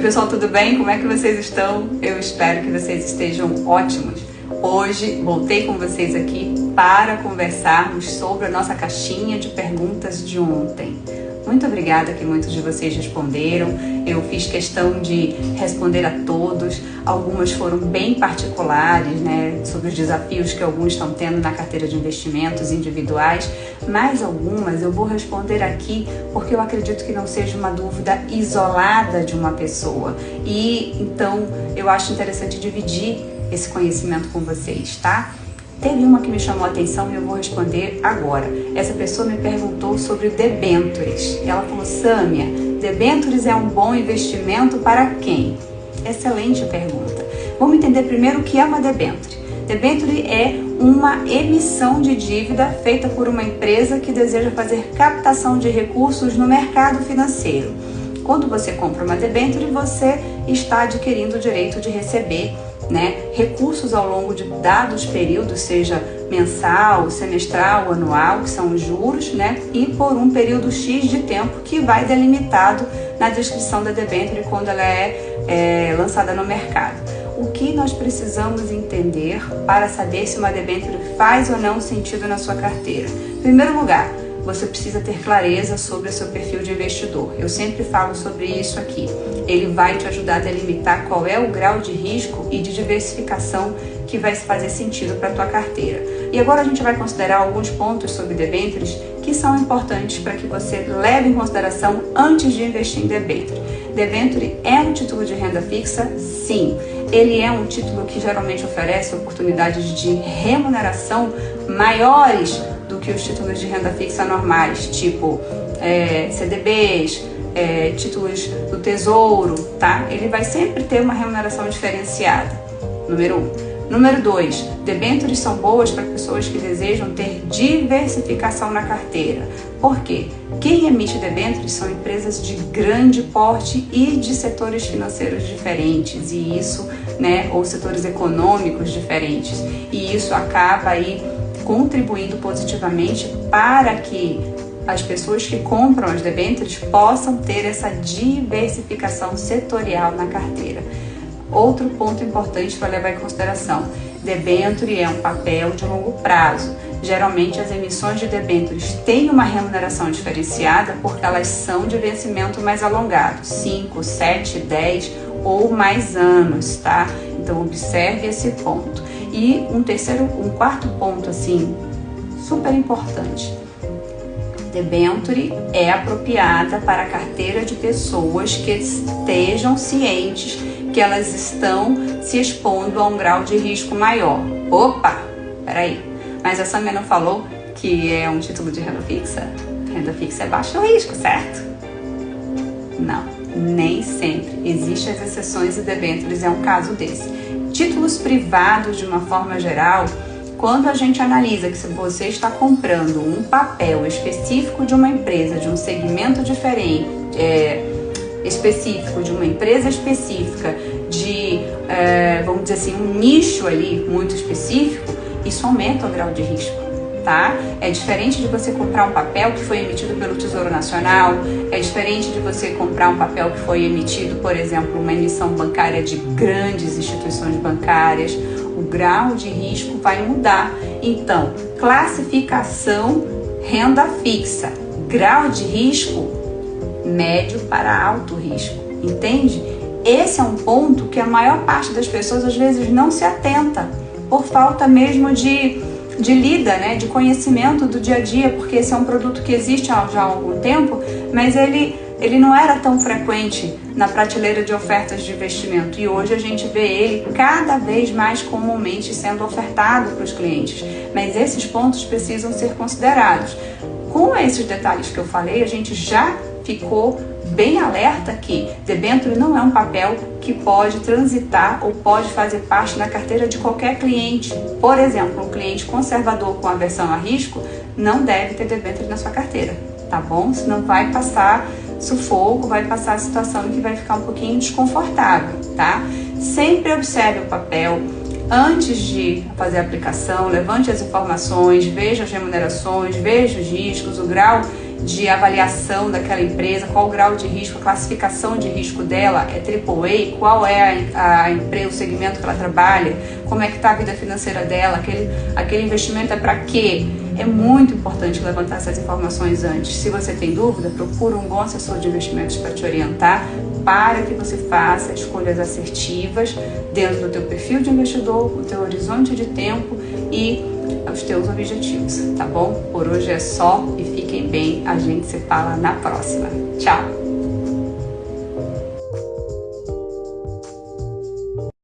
pessoal, tudo bem? Como é que vocês estão? Eu espero que vocês estejam ótimos. Hoje voltei com vocês aqui para conversarmos sobre a nossa caixinha de perguntas de ontem. Muito obrigada que muitos de vocês responderam. Eu fiz questão de responder a todos. Algumas foram bem particulares, né, sobre os desafios que alguns estão tendo na carteira de investimentos individuais, mas algumas eu vou responder aqui porque eu acredito que não seja uma dúvida isolada de uma pessoa. E então eu acho interessante dividir esse conhecimento com vocês, tá? Teve uma que me chamou a atenção e eu vou responder agora. Essa pessoa me perguntou sobre debêntures. Ela falou: Sâmia, debêntures é um bom investimento para quem? Excelente pergunta. Vamos entender primeiro o que é uma debênture. Debênture é uma emissão de dívida feita por uma empresa que deseja fazer captação de recursos no mercado financeiro. Quando você compra uma debênture, você está adquirindo o direito de receber, né, recursos ao longo de dados períodos, seja mensal, semestral, anual, que são os juros, né, e por um período X de tempo que vai delimitado na descrição da debênture quando ela é lançada no mercado. O que nós precisamos entender para saber se uma debênture faz ou não sentido na sua carteira? Em primeiro lugar, você precisa ter clareza sobre o seu perfil de investidor. Eu sempre falo sobre isso aqui. Ele vai te ajudar a delimitar qual é o grau de risco e de diversificação que vai fazer sentido para a tua carteira. E agora a gente vai considerar alguns pontos sobre debêntures que são importantes para que você leve em consideração antes de investir em debênture. Debênture é um título de renda fixa? Sim. Ele é um título que geralmente oferece oportunidades de remuneração maiores do que os títulos de renda fixa normais, tipo CDBs, títulos do Tesouro, tá? Ele vai sempre ter uma remuneração diferenciada, número 1. Número 2, debêntures são boas para pessoas que desejam ter diversificação na carteira. Por quê? Quem emite debêntures são empresas de grande porte e de setores financeiros diferentes, e isso, né, ou setores econômicos diferentes, e isso acaba aí contribuindo positivamente para que as pessoas que compram as debêntures possam ter essa diversificação setorial na carteira. Outro ponto importante para levar em consideração: debênture é um papel de longo prazo. Geralmente as emissões de debêntures têm uma remuneração diferenciada porque elas são de vencimento mais alongado, 5, 7, 10 ou mais anos, tá? Então observe esse ponto. E um quarto ponto assim, super importante: debênture é apropriada para a carteira de pessoas que estejam cientes que elas estão se expondo a um grau de risco maior. Opa, peraí, mas a Sâmia não falou que é um título de renda fixa? Renda fixa é baixo risco, certo? Não, nem sempre. Existem as exceções e debêntures é um caso desse. Títulos privados, de uma forma geral, quando a gente analisa que se você está comprando um papel específico de uma empresa, de um segmento diferente, específico, de uma empresa específica, vamos dizer assim, um nicho ali muito específico, isso aumenta o grau de risco, tá? É diferente de você comprar um papel que foi emitido pelo Tesouro Nacional, é diferente de você comprar um papel que foi emitido, por exemplo, uma emissão bancária de grandes instituições bancárias. O grau de risco vai mudar. Então, classificação renda fixa, grau de risco médio para alto risco, entende? Esse é um ponto que a maior parte das pessoas às vezes não se atenta, por falta mesmo de lida, né, de conhecimento do dia a dia, porque esse é um produto que existe já há algum tempo, mas ele não era tão frequente na prateleira de ofertas de investimento, e hoje a gente vê ele cada vez mais comumente sendo ofertado para os clientes, mas esses pontos precisam ser considerados. Com esses detalhes que eu falei, a gente já ficou bem alerta que debênture não é um papel que pode transitar ou pode fazer parte da carteira de qualquer cliente. Por exemplo, um cliente conservador com aversão a risco não deve ter debênture na sua carteira, tá bom? Senão vai passar sufoco, vai passar a situação em que vai ficar um pouquinho desconfortável, tá? Sempre observe o papel antes de fazer a aplicação, levante as informações, veja as remunerações, veja os riscos, o grau de avaliação daquela empresa, qual o grau de risco, a classificação de risco dela, é AAA, qual é a empresa, o segmento que ela trabalha, como é que está a vida financeira dela, aquele investimento é para quê? É muito importante levantar essas informações antes. Se você tem dúvida, procura um bom assessor de investimentos para te orientar, para que você faça escolhas assertivas dentro do teu perfil de investidor, o teu horizonte de tempo e os teus objetivos, tá bom? Por hoje é só e fiquem bem, a gente se fala na próxima. Tchau!